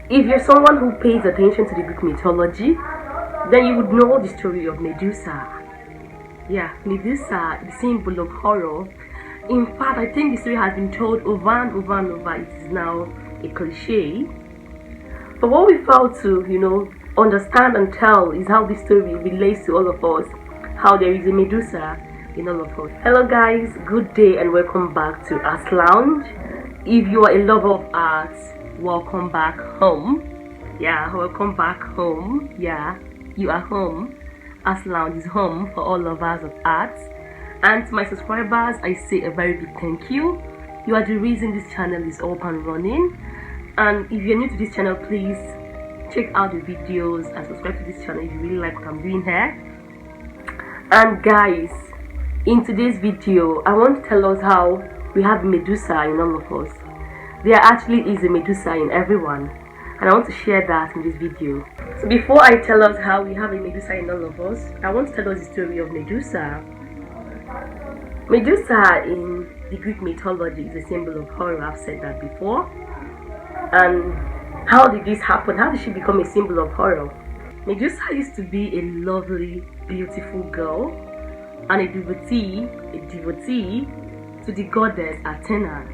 If you're someone who pays attention to the Greek mythology, then you would know the story of Medusa. Yeah, Medusa, the symbol of horror. In fact, I think the story has been told over and over and over. It is now a cliche. But what we fail to, understand and tell is how this story relates to all of us. How there is a Medusa in all of us. Hello guys, good day and welcome back to Art Lounge. If you are a lover of art, welcome back home. Yeah, welcome back home. Yeah, you are home. Art Lounge is home for all lovers of art. And to my subscribers, I say a very big thank you. You are the reason this channel is up and running. And if you're new to this channel, please check out the videos and subscribe to this channel if you really like what I'm doing here. And guys, in today's video, I want to tell us how we have Medusa in all of us. There actually is a Medusa in everyone, and I want to share that in this video. So before I tell us how we have a Medusa in all of us, I want to tell us the story of Medusa. Medusa in the Greek mythology is a symbol of horror. I've said that before. And how did this happen? How did she become a symbol of horror? Medusa used to be a lovely, beautiful girl and a devotee to the goddess Athena.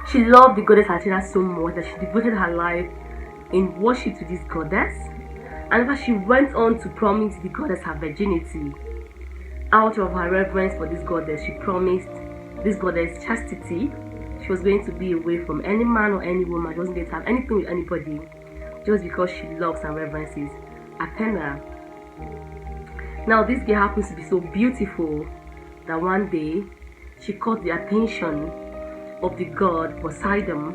She loved the goddess Athena so much that she devoted her life in worship to this goddess, and she went on to promise the goddess her virginity. Out of her reverence for this goddess, she promised this goddess chastity. She was going to be away from any man or any woman. She wasn't going to have anything with anybody, just because she loves and reverences Athena. Now this girl happens to be so beautiful that one day she caught the attention of the god Poseidon.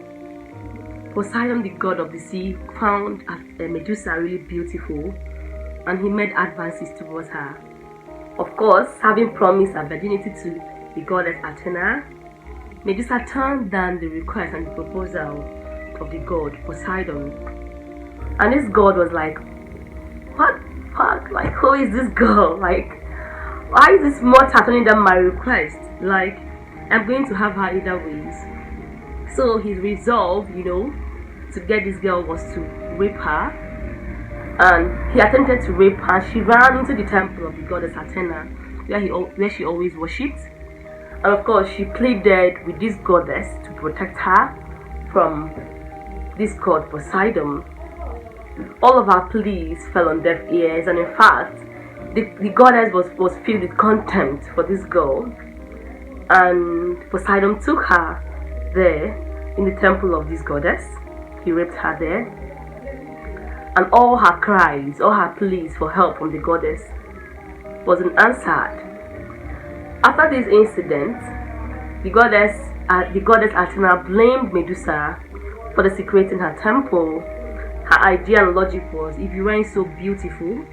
Poseidon, the god of the sea, found Medusa really beautiful, and he made advances towards her. Of course, having promised her virginity to the goddess Athena, Medusa turned down the request and the proposal of the god Poseidon. And this god was like, what fuck? Like, who is this girl? Like, why is this mortal turning down my request? Like, I'm going to have her either ways. So his resolve, to get this girl was to rape her. And he attempted to rape her. She ran into the temple of the goddess Athena, where she always worshipped. And of course, she pleaded with this goddess to protect her from this god Poseidon. All of her pleas fell on deaf ears, and in fact, the goddess was filled with contempt for this girl. And Poseidon took her there in the temple of this goddess. He raped her there, and all her cries, all her pleas for help from the goddess wasn't answered. After this incident, the goddess Athena blamed Medusa for desecrating her temple. Her idea and logic was, if you weren't so beautiful,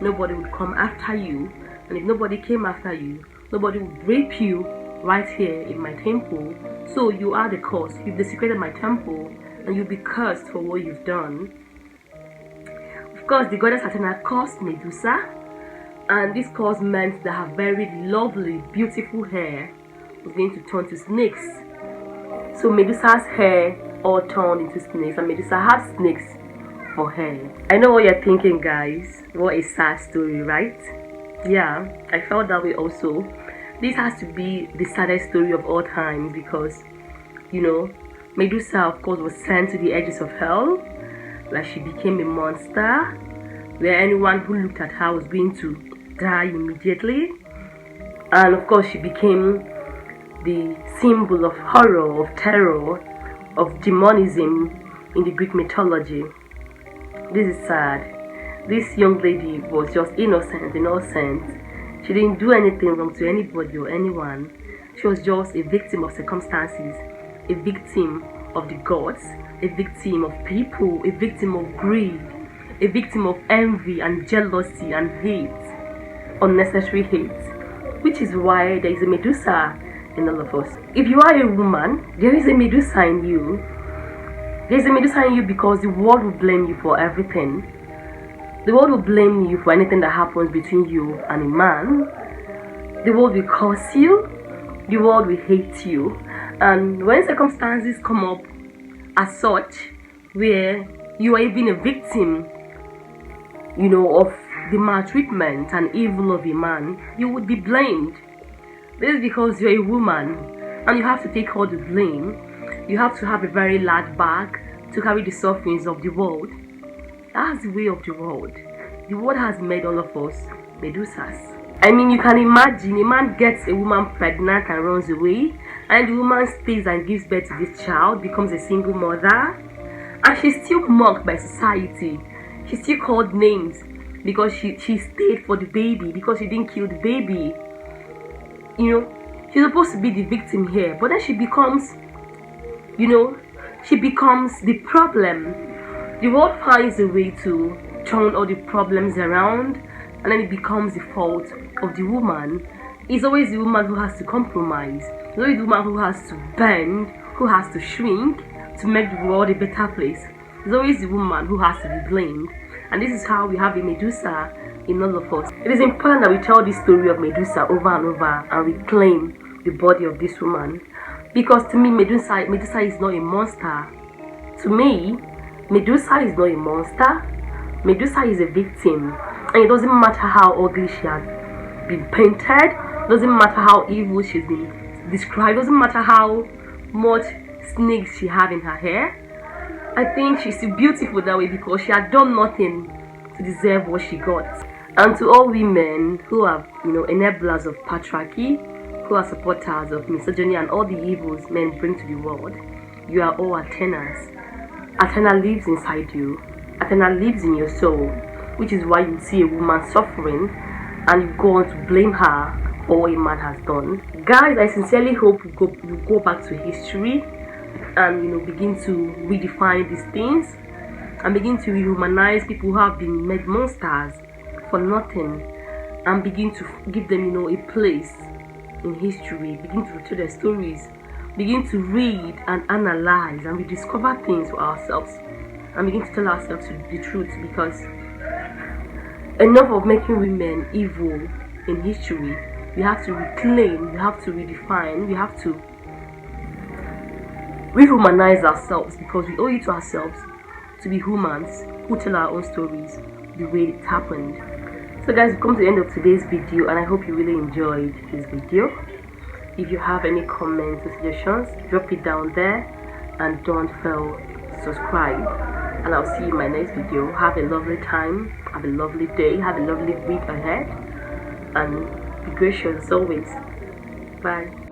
nobody would come after you, and if nobody came after you, nobody would rape you right here in my temple. So you are the cause. You've desecrated my temple, and you'll be cursed for what you've done. Of course, the goddess Athena cursed Medusa, and this curse meant that her very lovely, beautiful hair was going to turn to snakes. So Medusa's hair all turned into snakes, and Medusa had snakes for hair. I know what you're thinking, guys. What a sad story, right? Yeah, I felt that way also. This has to be the saddest story of all times because, Medusa, of course, was sent to the edges of hell. Like, she became a monster where anyone who looked at her was going to die immediately. And of course, she became the symbol of horror, of terror, of demonism in the Greek mythology. This is sad. This young lady was just innocent. She didn't do anything wrong to anybody or anyone. She was just a victim of circumstances, a victim of the gods, a victim of people, a victim of greed, a victim of envy and jealousy and hate, unnecessary hate, which is why there is a Medusa in all of us. If you are a woman, there is a Medusa in you. There is a Medusa in you because the world will blame you for everything. The world will blame you for anything that happens between you and a man. The world will curse you. The world will hate you. And when circumstances come up as such, where you are even a victim, of the maltreatment and evil of a man, you would be blamed. This is because you're a woman and you have to take all the blame. You have to have a very large bag to carry the sufferings of the world. That's the way of the world. The world has made all of us Medusas. I mean, you can imagine a man gets a woman pregnant and runs away, and the woman stays and gives birth to this child, becomes a single mother, and she's still mocked by society. She's still called names because she stayed for the baby, because she didn't kill the baby. She's supposed to be the victim here, but then she becomes the problem. The world finds a way to turn all the problems around, and then it becomes the fault of the woman. It's always the woman who has to compromise. It's always the woman who has to bend, who has to shrink to make the world a better place. It's always the woman who has to be blamed. And this is how we have a Medusa in all of us. It is important that we tell this story of Medusa over and over and reclaim the body of this woman. Because to me, Medusa is not a monster. To me, Medusa is not a monster. Medusa is a victim. And it doesn't matter how ugly she has been painted. It doesn't matter how evil she's been described. It doesn't matter how much snakes she had in her hair. I think she's still beautiful that way because she had done nothing to deserve what she got. And to all women who are, enablers of patriarchy, who are supporters of misogyny and all the evils men bring to the world, you are all Athenas. Athena lives inside you. Athena lives in your soul, which is why you see a woman suffering and you go on to blame her for what a man has done. Guys, I sincerely hope you go back to history and begin to redefine these things and begin to rehumanize people who have been made monsters for nothing, and begin to give them a place in history. Begin to tell their stories, begin to read and analyze and rediscover things for ourselves, and begin to tell ourselves the truth, because enough of making women evil in history. We have to reclaim, we have to redefine, we have to rehumanize ourselves, because we owe it to ourselves to be humans who tell our own stories the way it happened. So guys, we've come to the end of today's video, and I hope you really enjoyed this video. If you have any comments or suggestions, drop it down there, and don't fail to subscribe. And I'll see you in my next video. Have a lovely time, have a lovely day, have a lovely week ahead, and be gracious as always. Bye.